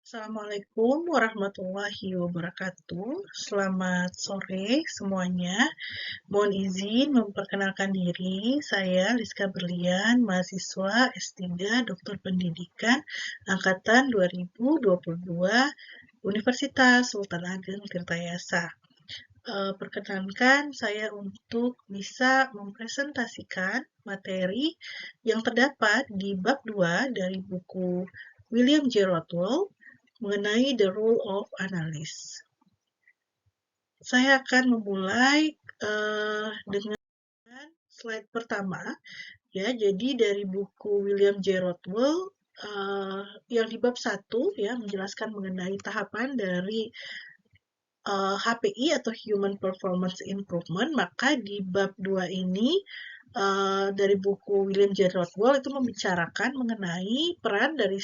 Assalamualaikum warahmatullahi wabarakatuh. Selamat sore semuanya. Mohon izin memperkenalkan diri. Saya Rizka Berlian, mahasiswa S3 Doktor Pendidikan angkatan 2022 Universitas Sultan Ageng Tirtayasa. Perkenankan saya untuk bisa mempresentasikan materi yang terdapat di bab 2 dari buku William J. Rothwell mengenai the role of analyst. Saya akan memulai dengan slide pertama, ya. Jadi dari buku William J. Rothwell yang di bab 1 ya menjelaskan mengenai tahapan dari HPI atau Human Performance Improvement, maka di bab 2 ini dari buku William J. Rothwell itu membicarakan mengenai peran dari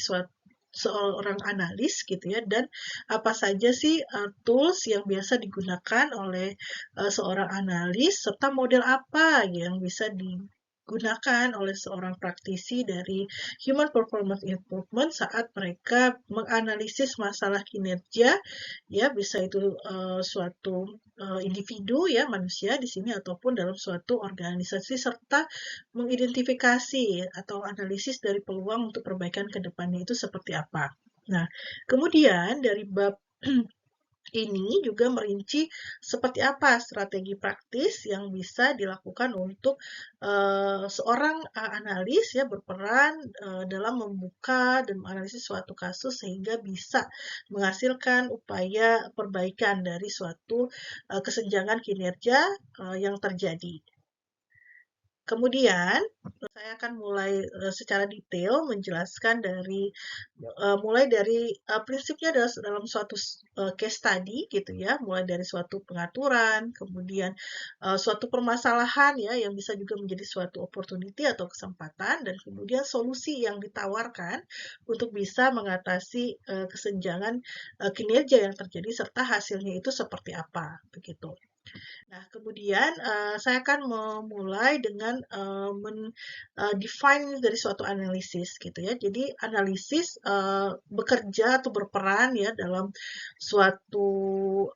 seorang analis gitu ya, dan apa saja sih tools yang biasa digunakan oleh seorang analis, serta model apa yang bisa digunakan oleh seorang praktisi dari Human Performance Improvement saat mereka menganalisis masalah kinerja, ya bisa itu suatu individu ya manusia di sini ataupun dalam suatu organisasi, serta mengidentifikasi atau analisis dari peluang untuk perbaikan ke depannya itu seperti apa. Nah, kemudian dari bab ini juga merinci seperti apa strategi praktis yang bisa dilakukan untuk seorang analis ya berperan dalam membuka dan menganalisis suatu kasus sehingga bisa menghasilkan upaya perbaikan dari suatu kesenjangan kinerja yang terjadi. Kemudian, saya akan mulai secara detail menjelaskan mulai dari prinsipnya dalam suatu case study gitu ya, mulai dari suatu pengaturan, kemudian suatu permasalahan ya yang bisa juga menjadi suatu opportunity atau kesempatan, dan kemudian solusi yang ditawarkan untuk bisa mengatasi kesenjangan kinerja yang terjadi serta hasilnya itu seperti apa begitu. Nah, kemudian saya akan memulai dengan define dari suatu analisis gitu ya. Jadi analisis bekerja atau berperan ya dalam suatu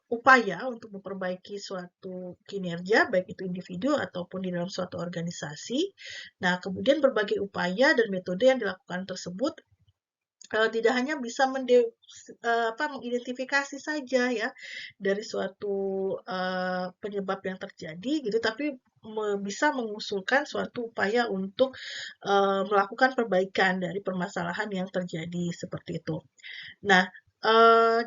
upaya untuk memperbaiki suatu kinerja, baik itu individu ataupun di dalam suatu organisasi. Nah, kemudian berbagai upaya dan metode yang dilakukan tersebut tidak hanya bisa mengidentifikasi saja ya dari suatu penyebab yang terjadi gitu, tapi bisa mengusulkan suatu upaya untuk melakukan perbaikan dari permasalahan yang terjadi seperti itu. Nah,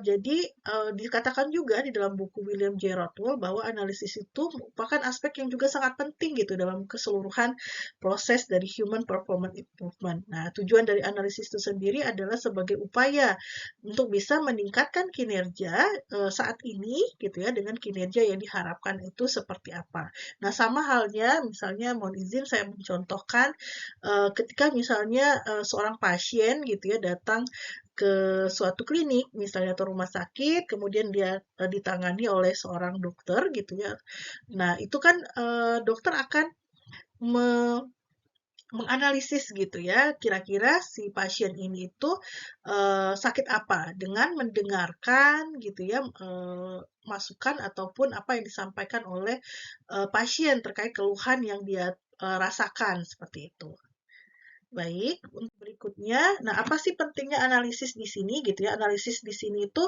jadi dikatakan juga di dalam buku William J. Rothwell bahwa analisis itu merupakan aspek yang juga sangat penting gitu dalam keseluruhan proses dari human performance improvement. Nah, tujuan dari analisis itu sendiri adalah sebagai upaya untuk bisa meningkatkan kinerja saat ini gitu ya, dengan kinerja yang diharapkan itu seperti apa. Nah, sama halnya misalnya mohon izin saya mencontohkan ketika misalnya seorang pasien gitu ya datang ke suatu klinik misalnya atau rumah sakit, kemudian dia ditangani oleh seorang dokter gitu ya. Nah, itu kan dokter akan me menganalisis gitu ya, kira-kira si pasien ini itu sakit apa dengan mendengarkan gitu ya masukan ataupun apa yang disampaikan oleh pasien terkait keluhan yang dia rasakan seperti itu. Baik, untuk berikutnya, nah apa sih pentingnya analisis di sini gitu ya? Analisis di sini itu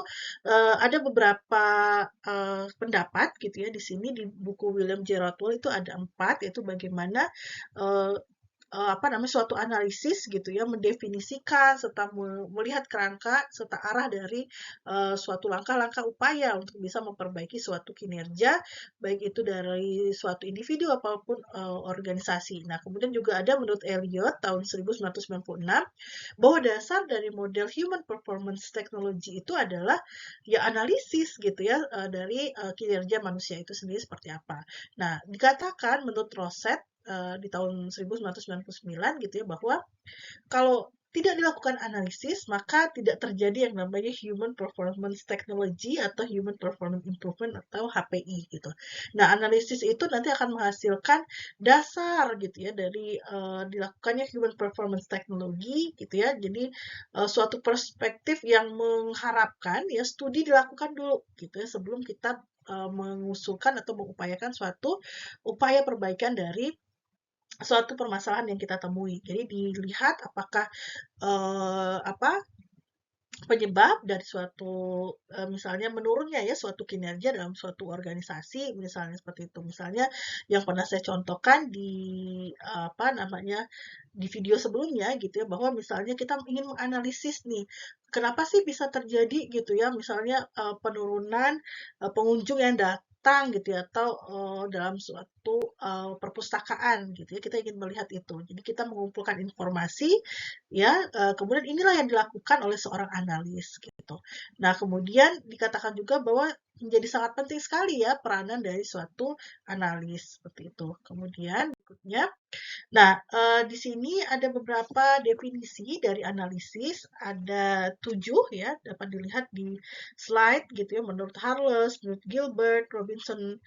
ada beberapa pendapat gitu ya di sini di buku William J. Rothwell itu ada 4, yaitu bagaimana eh, suatu analisis gitu ya mendefinisikan serta melihat kerangka serta arah dari suatu langkah-langkah upaya untuk bisa memperbaiki suatu kinerja baik itu dari suatu individu apapun organisasi. Nah, kemudian juga ada menurut Elliot tahun 1996 bahwa dasar dari model human performance technology itu adalah ya analisis gitu ya dari kinerja manusia itu sendiri seperti apa. Nah, dikatakan menurut Rosset di tahun 1999 gitu ya bahwa kalau tidak dilakukan analisis, maka tidak terjadi yang namanya Human Performance Technology atau Human Performance Improvement atau HPI gitu. Nah, analisis itu nanti akan menghasilkan dasar gitu ya dari dilakukannya Human Performance Technology gitu ya. Jadi suatu perspektif yang mengharapkan ya studi dilakukan dulu gitu ya sebelum kita mengusulkan atau mengupayakan suatu upaya perbaikan dari suatu permasalahan yang kita temui. Jadi dilihat apakah penyebab dari suatu misalnya menurunnya ya suatu kinerja dalam suatu organisasi misalnya seperti itu. Misalnya yang pernah saya contohkan di di video sebelumnya gitu ya bahwa misalnya kita ingin menganalisis nih kenapa sih bisa terjadi gitu ya misalnya penurunan pengunjung yang datang gitu ya atau dalam suatu perpustakaan gitu ya kita ingin melihat itu. Jadi kita mengumpulkan informasi ya kemudian inilah yang dilakukan oleh seorang analis gitu. Nah, kemudian dikatakan juga bahwa menjadi sangat penting sekali ya peranan dari suatu analis seperti itu. Kemudian berikutnya nah, di sini ada beberapa definisi dari analisis, ada 7 ya, dapat dilihat di slide gitu ya, menurut Harles, menurut Gilbert, Robinson,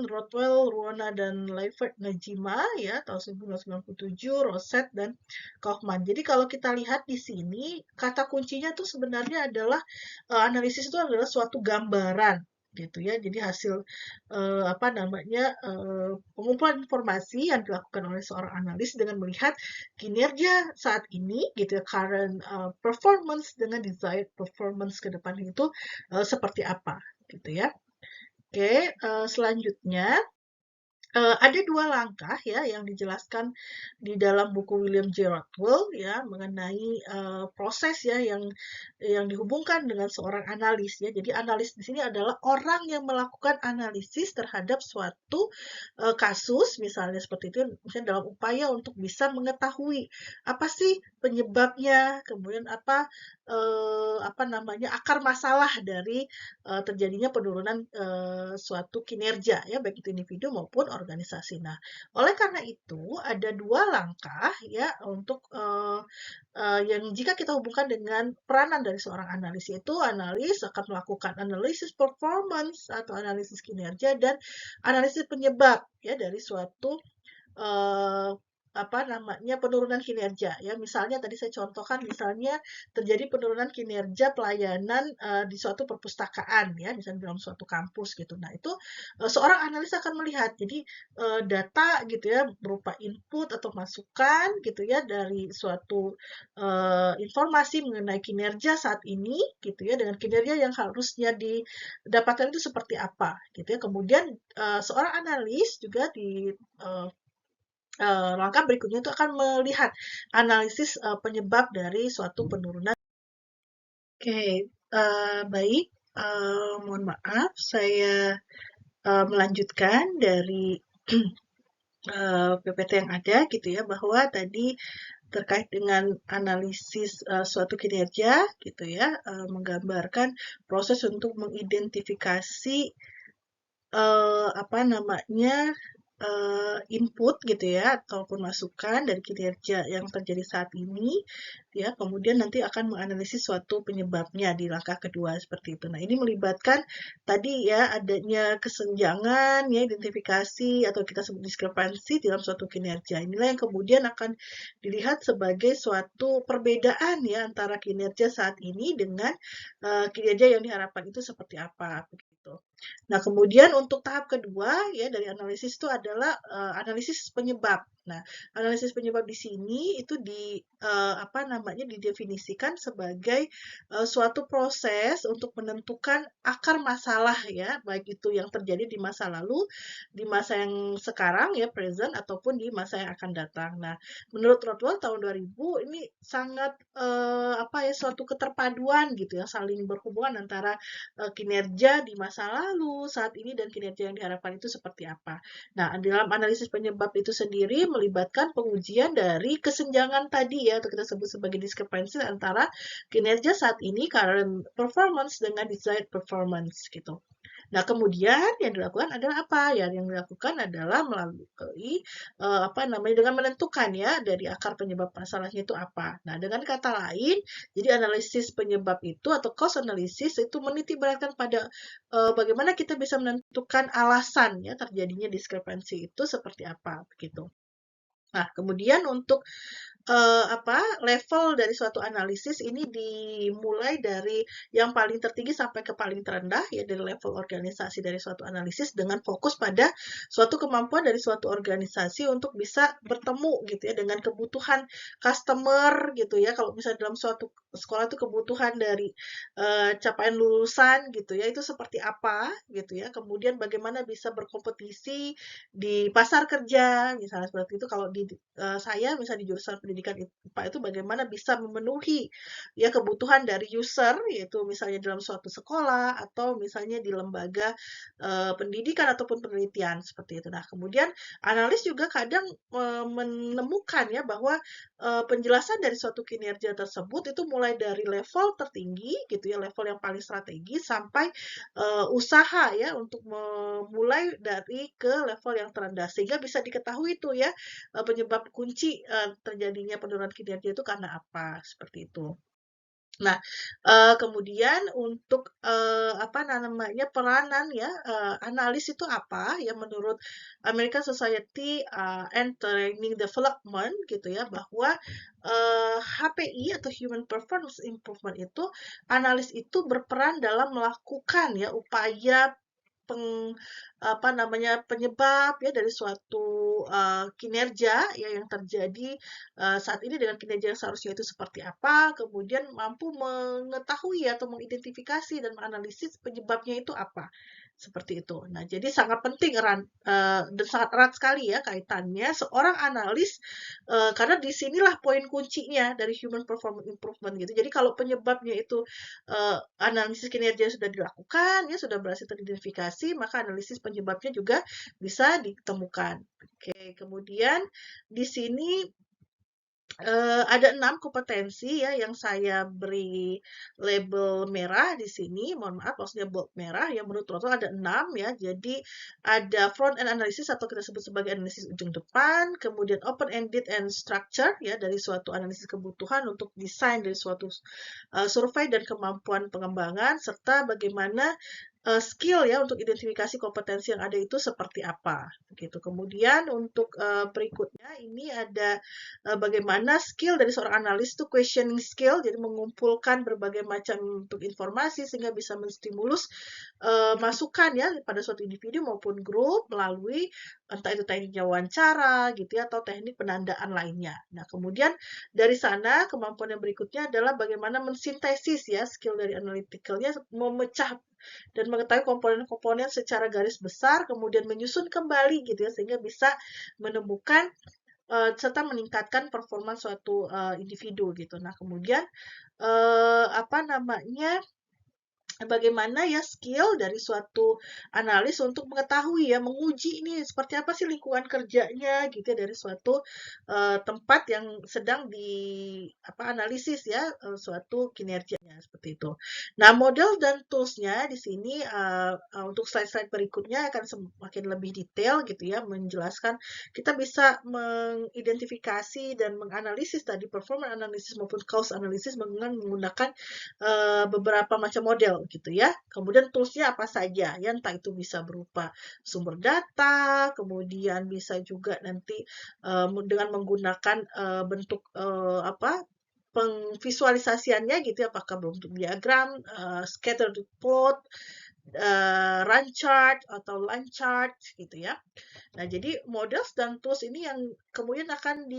Rothwell, Ruona, dan Leifert Najima ya, tahun 1997, Rosset, dan Kaufman. Jadi kalau kita lihat di sini, kata kuncinya tuh sebenarnya adalah analisis itu adalah suatu gambaran gitu ya. Jadi hasil pengumpulan informasi yang dilakukan oleh seorang analis dengan melihat kinerja saat ini gitu ya, current performance dengan desired performance ke depan itu seperti apa gitu ya. Oke, selanjutnya ada 2 langkah ya yang dijelaskan di dalam buku William J. Rothwell ya mengenai proses ya yang dihubungkan dengan seorang analis ya. Jadi analis di sini adalah orang yang melakukan analisis terhadap suatu kasus misalnya seperti itu misalnya dalam upaya untuk bisa mengetahui apa sih penyebabnya, kemudian apa namanya akar masalah dari terjadinya penurunan suatu kinerja ya baik itu individu maupun organisasi. Nah, oleh karena itu ada 2 langkah ya untuk yang jika kita hubungkan dengan peranan dari seorang analis yaitu analis akan melakukan analisis performance atau analisis kinerja dan analisis penyebab ya dari suatu eh, penurunan kinerja ya misalnya tadi saya contohkan misalnya terjadi penurunan kinerja pelayanan di suatu perpustakaan ya misalnya dalam suatu kampus gitu nah itu seorang analis akan melihat jadi data gitu ya berupa input atau masukan gitu ya dari suatu informasi mengenai kinerja saat ini gitu ya dengan kinerja yang harusnya didapatkan itu seperti apa gitu ya kemudian seorang analis juga di langkah berikutnya itu akan melihat analisis penyebab dari suatu penurunan. Oke, baik. Mohon maaf, saya melanjutkan dari PPT yang ada gitu ya, bahwa tadi terkait dengan analisis suatu kinerja gitu ya, menggambarkan proses untuk mengidentifikasi input gitu ya ataupun masukan dari kinerja yang terjadi saat ini ya kemudian nanti akan menganalisis suatu penyebabnya di langkah kedua seperti itu. Nah, ini melibatkan tadi ya adanya kesenjangan ya identifikasi atau kita sebut diskrepansi dalam suatu kinerja. Inilah yang kemudian akan dilihat sebagai suatu perbedaan ya antara kinerja saat ini dengan kinerja yang diharapkan itu seperti apa begitu. Nah, kemudian untuk tahap kedua ya dari analisis itu adalah analisis penyebab. Nah, analisis penyebab di sini itu didefinisikan sebagai suatu proses untuk menentukan akar masalah ya, baik itu yang terjadi di masa lalu, di masa yang sekarang ya present ataupun di masa yang akan datang. Nah, menurut Rothwell tahun 2000 ini sangat suatu keterpaduan gitu ya, saling berhubungan antara kinerja di masa lalu, saat ini, dan kinerja yang diharapkan itu seperti apa. Nah, dalam analisis penyebab itu sendiri melibatkan pengujian dari kesenjangan tadi ya, atau kita sebut sebagai diskrepansi antara kinerja saat ini, current performance, dengan desired performance gitu. Nah, kemudian yang dilakukan adalah apa? Ya, yang dilakukan adalah melalui apa namanya dengan menentukan ya dari akar penyebab masalahnya itu apa. Nah, dengan kata lain, jadi analisis penyebab itu atau cause analysis itu menitik beratkan pada bagaimana kita bisa menentukan alasan ya terjadinya diskrepansi itu seperti apa begitu. Nah, kemudian untuk apa, level dari suatu analisis ini dimulai dari yang paling tertinggi sampai ke paling terendah, ya dari level organisasi dari suatu analisis dengan fokus pada suatu kemampuan dari suatu organisasi untuk bisa bertemu gitu ya dengan kebutuhan customer gitu ya. Kalau misalnya dalam suatu sekolah itu kebutuhan dari capaian lulusan gitu ya, itu seperti apa gitu ya. Kemudian bagaimana bisa berkompetisi di pasar kerja, misalnya seperti itu. Kalau di saya misalnya di jurusan pendidikan IPA itu bagaimana bisa memenuhi ya kebutuhan dari user, yaitu misalnya dalam suatu sekolah atau misalnya di lembaga pendidikan ataupun penelitian seperti itu. Nah, kemudian analis juga kadang menemukan ya bahwa penjelasan dari suatu kinerja tersebut itu mulai dari level tertinggi gitu ya, level yang paling strategis sampai usaha ya untuk memulai dari ke level yang terendah sehingga bisa diketahui itu ya penyebab kunci terjadinya penurunan kinerja itu karena apa seperti itu. Nah, kemudian untuk apa namanya peranan ya analis itu apa ya menurut American Society and Training Development gitu ya bahwa HPI atau Human Performance Improvement itu analis itu berperan dalam melakukan ya upaya apa namanya penyebab ya dari suatu kinerja ya yang terjadi saat ini dengan kinerja yang seharusnya itu seperti apa, kemudian mampu mengetahui atau mengidentifikasi dan menganalisis penyebabnya itu apa. Seperti itu. Nah, jadi sangat penting dan sangat erat sekali ya kaitannya seorang analis karena disinilah poin kuncinya dari human performance improvement gitu. Jadi kalau penyebabnya itu analisis kinerja sudah dilakukan, ya sudah berhasil teridentifikasi, maka analisis penyebabnya juga bisa ditemukan. Oke, kemudian di sini ada 6 kompetensi ya yang saya beri label merah di sini, mohon maaf maksudnya bold merah, yang menurut Trotol ada 6 ya. Jadi ada front end analysis atau kita sebut sebagai analisis ujung depan, kemudian open ended and structure ya dari suatu analisis kebutuhan untuk desain dari suatu survei dan kemampuan pengembangan serta bagaimana skill ya untuk identifikasi kompetensi yang ada itu seperti apa gitu. Kemudian untuk berikutnya ini ada bagaimana skill dari seorang analis itu questioning skill, jadi mengumpulkan berbagai macam bentuk informasi sehingga bisa menstimulus masukan ya pada suatu individu maupun grup melalui entah itu tekniknya wawancara gitu ya atau teknik penandaan lainnya. Nah, kemudian dari sana kemampuan yang berikutnya adalah bagaimana mensintesis ya skill dari analyticalnya memecah dan mengetahui komponen-komponen secara garis besar, kemudian menyusun kembali gitu ya, sehingga bisa menemukan serta meningkatkan performa suatu individu gitu. Nah, kemudian apa namanya bagaimana ya skill dari suatu analis untuk mengetahui ya, menguji ini seperti apa sih lingkungan kerjanya gitu ya dari suatu tempat yang sedang apa analisis ya suatu kinerjanya seperti itu. Nah, model dan tools-nya di sini untuk slide-slide berikutnya akan semakin lebih detail gitu ya menjelaskan kita bisa mengidentifikasi dan menganalisis tadi performance analysis maupun cause analysis dengan menggunakan beberapa macam model gitu ya. Kemudian toolsnya apa saja ya, entah itu bisa berupa sumber data, kemudian bisa juga nanti dengan menggunakan bentuk apa pengvisualisasiannya gitu ya, apakah bentuk diagram, scattered plot, run chart atau line chart gitu ya. Nah, jadi models dan tools ini yang kemudian akan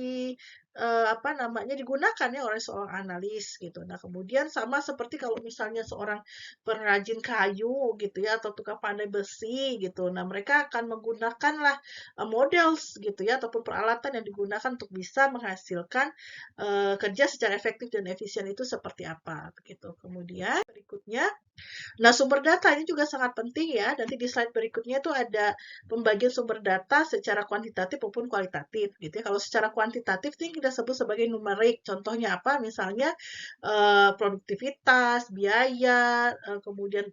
apa namanya digunakan ya oleh seorang analis gitu. Nah, kemudian sama seperti kalau misalnya seorang pengrajin kayu gitu ya atau tukang pandai besi gitu. Nah, mereka akan menggunakanlah models gitu ya ataupun peralatan yang digunakan untuk bisa menghasilkan kerja secara efektif dan efisien itu seperti apa begitu. Kemudian berikutnya nah, sumber data ini juga sangat penting ya. Nanti di slide berikutnya itu ada pembagian sumber data secara kuantitatif maupun kualitatif gitu ya. Kalau secara kuantitatif ini kita sebut sebagai numerik. Contohnya apa? Misalnya produktivitas, biaya, kemudian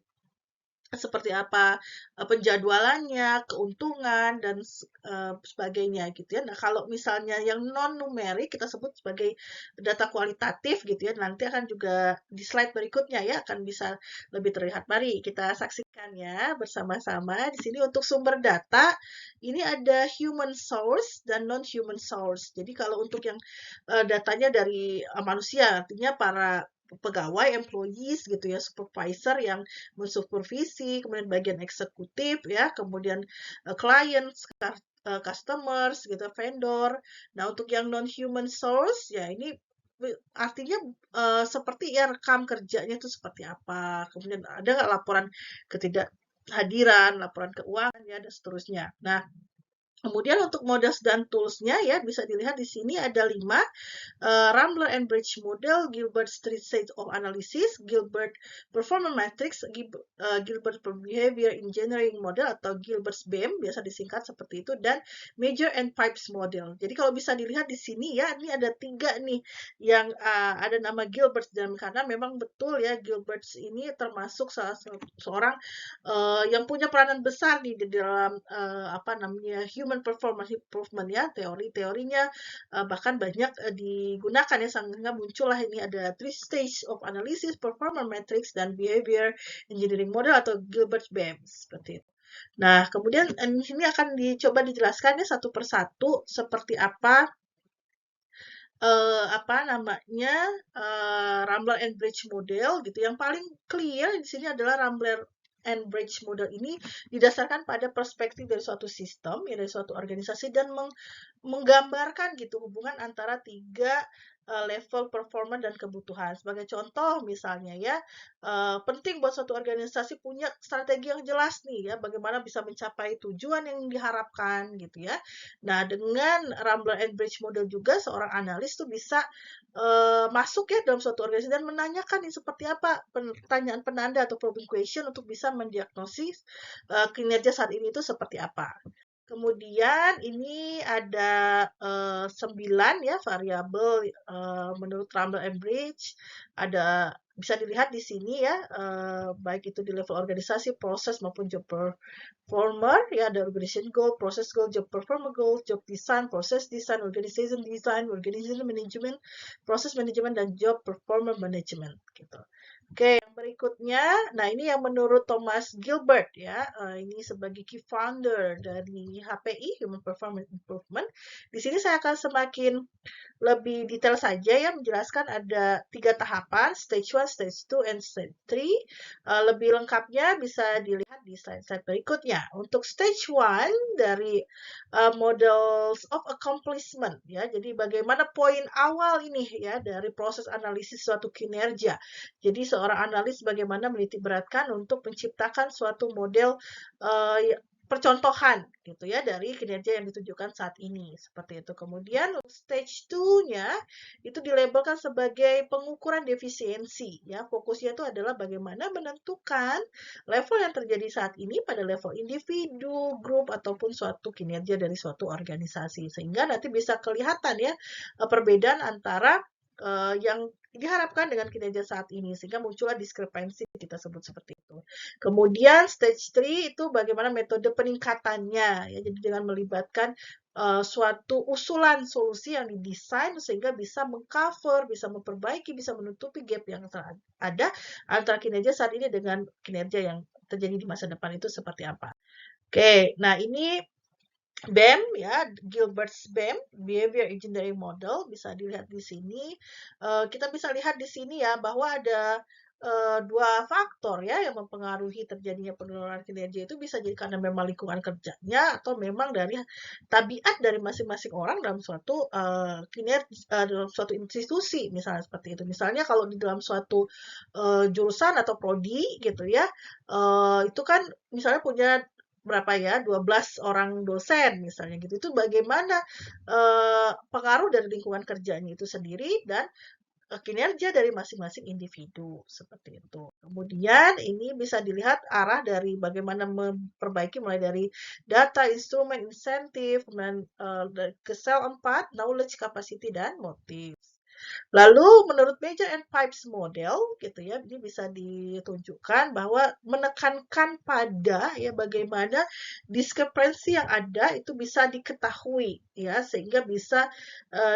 seperti apa penjadwalannya, keuntungan, dan sebagainya gitu ya. Nah, kalau misalnya yang non-numerik kita sebut sebagai data kualitatif gitu ya, nanti akan juga di slide berikutnya ya akan bisa lebih terlihat. Mari kita saksikan ya bersama-sama. Di sini untuk sumber data, ini ada human source dan non-human source. Jadi kalau untuk yang datanya dari manusia, artinya para pegawai, employees gitu ya, supervisor yang mensupervisi, kemudian bagian eksekutif ya, kemudian clients, customers gitu, vendor. Nah, untuk yang non-human source ya ini artinya seperti ya rekam kerjanya itu seperti apa, kemudian ada nggak laporan ketidakhadiran, laporan keuangan ya dan seterusnya. Nah, kemudian untuk models dan tools-nya ya bisa dilihat di sini ada 5. Rambler and Bridge Model, Gilbert Street State of Analysis, Gilbert Performance Matrix, Gilbert Behavior Engineering Model atau Gilbert's BEM, biasa disingkat seperti itu, dan Major and Pipes Model. Jadi kalau bisa dilihat di sini ya, ini ada 3 nih yang ada nama Gilbert, dan karena memang betul ya Gilbert ini termasuk salah seorang yang punya peranan besar di dalam apa namanya human performance improvement ya, teori-teorinya bahkan banyak digunakan ya, sehingga muncullah ini ada 3 stage of analysis, performance matrix, dan behavior engineering model atau Gilbert BEM seperti itu. Nah, kemudian ini akan dicoba dijelaskan ya satu persatu seperti apa namanya Rambler and Bridge model gitu. Yang paling clear di sini adalah Rambler and Bridge model ini didasarkan pada perspektif dari suatu sistem, ya, dari suatu organisasi dan menggambarkan gitu hubungan antara 3 level performa dan kebutuhan. Sebagai contoh misalnya ya, penting buat suatu organisasi punya strategi yang jelas nih ya, bagaimana bisa mencapai tujuan yang diharapkan gitu ya. Nah, dengan Rambler and Bridge model juga seorang analis tuh bisa masuk ya dalam suatu organisasi dan menanyakan nih seperti apa pertanyaan penanda atau probing question untuk bisa mendiagnosis kinerja saat ini itu seperti apa. Kemudian ini ada 9 ya variabel menurut Rumble and Bridge. Ada bisa dilihat di sini ya, baik itu di level organisasi, proses maupun job performer ya, ada organization goal, process goal, job performer goal, job design, process design, organization management, process management, dan job performer management gitu. Oke, yang berikutnya, nah ini yang menurut Thomas Gilbert ya, ini sebagai key founder dari HPI, Human Performance Improvement. Di sini saya akan semakin lebih detail saja ya, menjelaskan ada 3 tahapan, stage 1, stage 2, and stage 3. Lebih lengkapnya bisa dilihat di slide-slide berikutnya. Untuk stage 1 dari models of accomplishment ya, jadi bagaimana poin awal ini ya dari proses analisis suatu kinerja. Jadi seorang analis bagaimana menitik beratkan untuk menciptakan suatu model percontohan gitu ya dari kinerja yang ditunjukkan saat ini seperti itu. Kemudian stage 2-nya itu dilabelkan sebagai pengukuran defisiensi ya. Fokusnya itu adalah bagaimana menentukan level yang terjadi saat ini pada level individu, grup, ataupun suatu kinerja dari suatu organisasi sehingga nanti bisa kelihatan ya perbedaan antara yang diharapkan dengan kinerja saat ini sehingga muncullah diskrepansi kita sebut seperti itu. Kemudian stage 3 itu bagaimana metode peningkatannya ya, jadi dengan melibatkan suatu usulan solusi yang didesain sehingga bisa mengcover, bisa memperbaiki, bisa menutupi gap yang ada antara kinerja saat ini dengan kinerja yang terjadi di masa depan itu seperti apa. Oke, nah ini BEM ya, Gilbert's BEM, Behavior Engineering Model, bisa dilihat di sini. Kita bisa lihat di sini ya bahwa ada 2 faktor ya yang mempengaruhi terjadinya penurunan kinerja itu bisa jadi karena memang lingkungan kerjanya atau memang dari tabiat dari masing-masing orang dalam suatu dalam suatu institusi misalnya seperti itu. Misalnya kalau di dalam suatu jurusan atau prodi gitu ya, itu kan misalnya punya berapa ya 12 orang dosen misalnya gitu itu bagaimana pengaruh dari lingkungan kerjanya itu sendiri dan kinerja dari masing-masing individu seperti itu. Kemudian ini bisa dilihat arah dari bagaimana memperbaiki mulai dari data, instrumen, insentif, kemudian ke sel 4, knowledge, capacity, dan motif. Lalu menurut Major and Pipes model gitu ya, ini bisa ditunjukkan bahwa menekankan pada ya bagaimana diskrepansi yang ada itu bisa diketahui ya sehingga bisa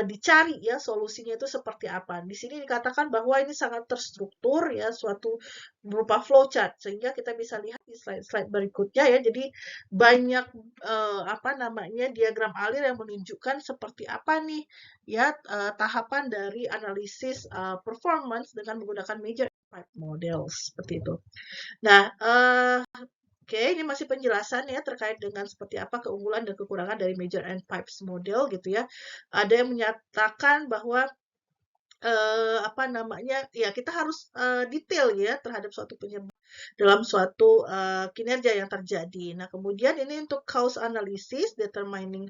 dicari ya solusinya itu seperti apa. Di sini dikatakan bahwa ini sangat terstruktur ya suatu berupa flowchart sehingga kita bisa lihat di slide-slide berikutnya ya. Jadi banyak apa namanya diagram alir yang menunjukkan seperti apa nih ya tahapan dari analisis performance dengan menggunakan major and model seperti itu. Nah, oke, ini masih penjelasan ya terkait dengan seperti apa keunggulan dan kekurangan dari major and pipes model gitu ya. Ada yang menyatakan bahwa apa namanya ya kita harus detail ya terhadap suatu penyebab dalam suatu kinerja yang terjadi. Nah, kemudian ini untuk cause analysis, determining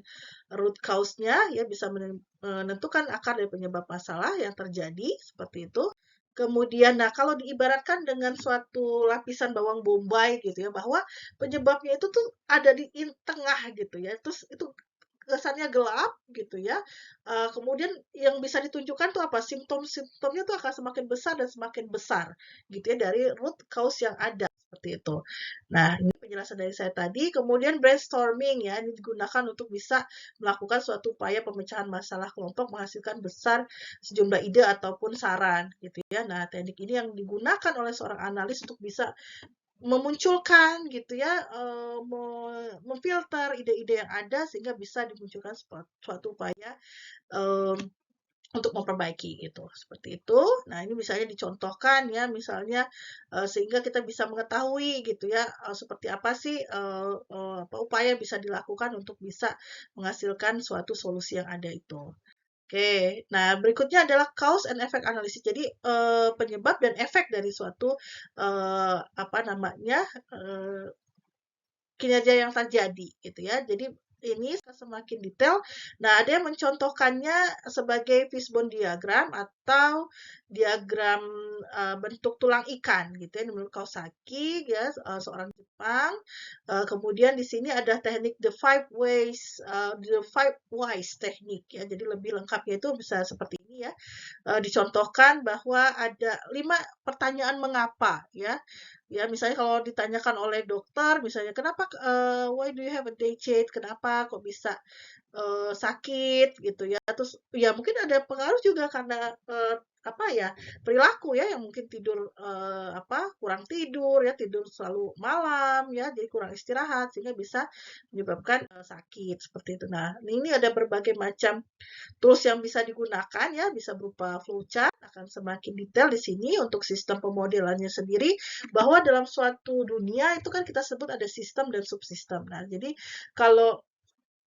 root cause-nya ya bisa menentukan akar dari penyebab masalah yang terjadi seperti itu. Kemudian, nah kalau diibaratkan dengan suatu lapisan bawang bombay gitu ya, bahwa penyebabnya itu tuh ada di tengah gitu ya. Terus itu kesannya gelap gitu ya. Kemudian yang bisa ditunjukkan tuh apa? Simptom-simptomnya tuh akan semakin besar gitu ya dari root cause yang ada seperti itu. Nah, ini penjelasan dari saya tadi. Kemudian brainstorming ya, ini digunakan untuk bisa melakukan suatu upaya pemecahan masalah kelompok menghasilkan besar sejumlah ide ataupun saran gitu ya. Nah, teknik ini yang digunakan oleh seorang analis untuk bisa memunculkan gitu ya, memfilter ide-ide yang ada sehingga bisa dimunculkan suatu upaya untuk memperbaiki gitu, seperti itu. Nah, ini misalnya dicontohkan ya, misalnya sehingga kita bisa mengetahui gitu ya, seperti apa sih upaya yang bisa dilakukan untuk bisa menghasilkan suatu solusi yang ada itu. Oke, nah berikutnya adalah cause and effect analysis. Jadi penyebab dan efek dari suatu apa namanya kinerja yang terjadi gitu ya. Jadi ini semakin detail. Nah, ada yang mencontohkannya sebagai fishbone diagram atau diagram bentuk tulang ikan gitu ya menurut Kawasaki ya seorang Jepang. Kemudian di sini ada teknik the five whys teknik ya. Jadi lebih lengkapnya itu bisa seperti ini ya. Dicontohkan bahwa ada 5 pertanyaan mengapa ya. Ya, misalnya kalau ditanyakan oleh dokter, misalnya, "Kenapa, why do you have a day change? Kenapa kok bisa, sakit?" Gitu ya. Terus ya mungkin ada pengaruh juga karena, apa ya, perilaku ya yang mungkin tidur, apa, kurang tidur ya, tidur selalu malam ya, jadi kurang istirahat sehingga bisa menyebabkan, sakit, seperti itu. Nah, ini ada berbagai macam tools yang bisa digunakan ya, bisa berupa flowchart, akan semakin detail di sini untuk sistem pemodelannya sendiri, bahwa dalam suatu dunia itu kan kita sebut ada sistem dan subsistem. Nah, jadi kalau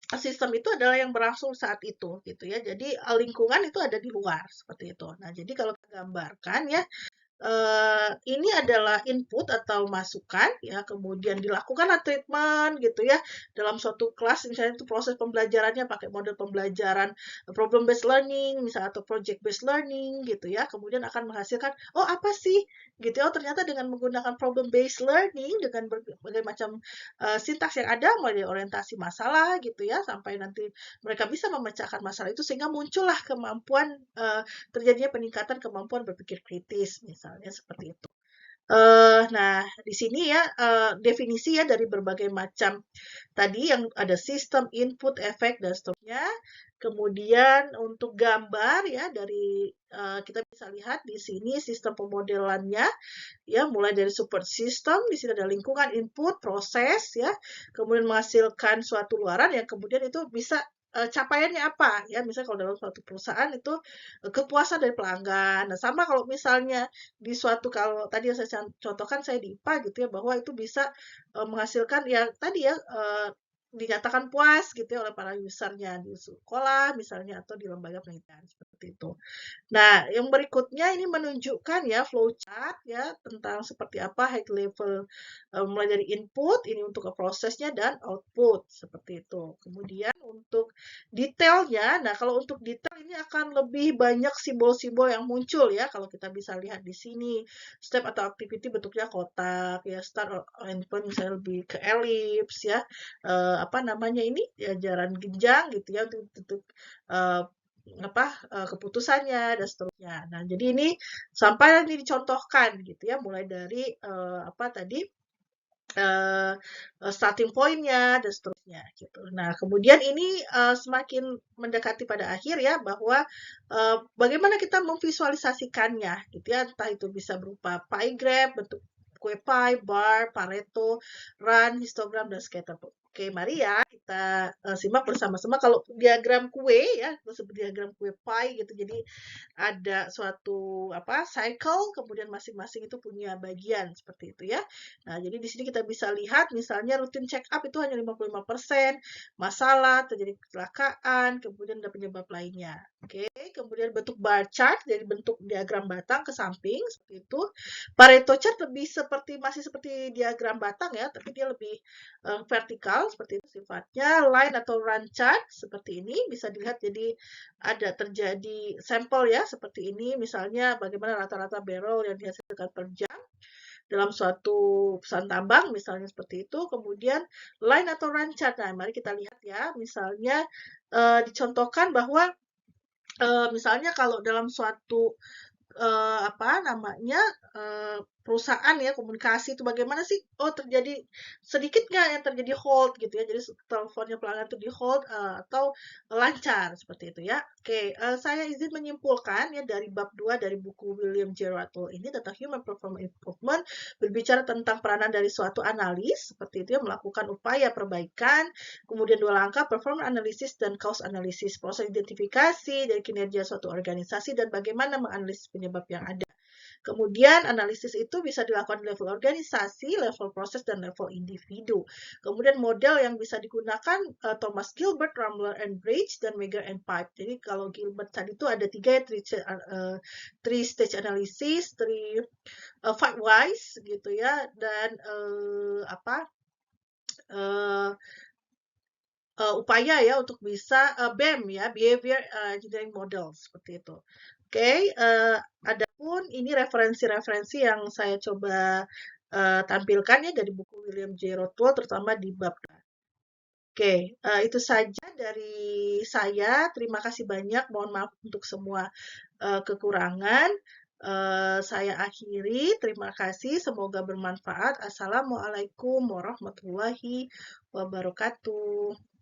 sistem itu adalah yang berlangsung saat itu gitu ya. Jadi lingkungan itu ada di luar seperti itu. Nah, jadi kalau kita gambarkan ya ini adalah input atau masukan ya, kemudian dilakukanlah treatment gitu ya, dalam suatu kelas misalnya itu proses pembelajarannya pakai model pembelajaran problem based learning misalnya atau project based learning gitu ya, kemudian akan menghasilkan, oh apa sih gitu ya, oh ternyata dengan menggunakan problem based learning dengan berbagai macam sintaks yang ada mulai dari orientasi masalah gitu ya, sampai nanti mereka bisa memecahkan masalah itu sehingga muncullah kemampuan terjadinya peningkatan kemampuan berpikir kritis, misalnya seperti itu. Nah, di sini ya definisi ya dari berbagai macam tadi yang ada sistem, input, efek, dan seterusnya. Kemudian untuk gambar ya dari kita bisa lihat di sini sistem pemodelannya ya mulai dari support system di sini ada lingkungan input proses ya kemudian menghasilkan suatu luaran yang kemudian itu bisa capaiannya apa ya misalnya kalau dalam suatu perusahaan itu kepuasan dari pelanggan. Nah, sama kalau misalnya di suatu kalau tadi yang saya contohkan saya di IPA gitu ya bahwa itu bisa menghasilkan ya tadi ya dinyatakan puas gitu ya oleh para usernya di sekolah misalnya atau di lembaga penelitian seperti itu. Nah, yang berikutnya ini menunjukkan ya flowchart ya tentang seperti apa high level mulai dari input ini untuk prosesnya dan output seperti itu. Kemudian untuk detailnya, nah kalau untuk detail ini akan lebih banyak simbol-simbol yang muncul ya kalau kita bisa lihat di sini step atau activity bentuknya kotak ya start or endpoint misalnya lebih ke ellipse ya apa namanya ini ya jalan genjang gitu ya untuk keputusannya dan seterusnya. Nah, jadi ini sampai ini dicontohkan gitu ya, mulai dari apa tadi eh, starting point-nya dan seterusnya gitu. Nah, kemudian ini semakin mendekati pada akhir ya bahwa bagaimana kita memvisualisasikannya gitu ya, entah itu bisa berupa pie graph, bentuk kue pie, bar, Pareto, run, histogram dan scatter plot. Oke, mari ya kita simak bersama-sama kalau diagram kue ya, disebut diagram kue pie gitu. Jadi ada suatu cycle, kemudian masing-masing itu punya bagian seperti itu ya. Nah, jadi di sini kita bisa lihat misalnya rutin check up itu hanya 55%, masalah, terjadi kecelakaan, kemudian ada penyebab lainnya. Oke, kemudian bentuk bar chart, jadi bentuk diagram batang ke samping seperti itu. Pareto chart lebih masih seperti diagram batang ya, tapi dia lebih vertikal seperti itu sifatnya. Line atau run chart seperti ini bisa dilihat jadi ada terjadi sampel ya seperti ini, misalnya bagaimana rata-rata barrel yang dihasilkan per jam dalam suatu perusahaan tambang misalnya seperti itu. Kemudian line atau run chart. Nah, mari kita lihat ya, misalnya dicontohkan bahwa misalnya kalau dalam suatu apa namanya perusahaan ya komunikasi itu bagaimana sih? Oh, terjadi sedikit nggak yang terjadi hold gitu ya. Jadi teleponnya pelanggan itu di hold atau lancar seperti itu ya. Oke, saya izin menyimpulkan ya dari bab 2 dari buku William J. Rattle ini tentang Human Performance Improvement berbicara tentang peranan dari suatu analis seperti itu ya, melakukan upaya perbaikan, kemudian 2 langkah performance analysis dan cause analysis, proses identifikasi dari kinerja suatu organisasi dan bagaimana menganalisis penyebab yang ada. Kemudian analisis itu bisa dilakukan di level organisasi, level proses, dan level individu. Kemudian model yang bisa digunakan Thomas Gilbert, Ramler and Bridge, dan Meagher and Pipe. Jadi kalau Gilbert tadi itu ada 3 ya, three stage analysis, five whys gitu ya, dan uh, upaya ya untuk bisa BEM ya, Behavior Engineering Model seperti itu. Oke, adapun ini referensi-referensi yang saya coba tampilkan ya dari buku William J. Rothwell terutama di bab. Oke, itu saja dari saya. Terima kasih banyak. Mohon maaf untuk semua kekurangan. Saya akhiri. Terima kasih. Semoga bermanfaat. Assalamualaikum warahmatullahi wabarakatuh.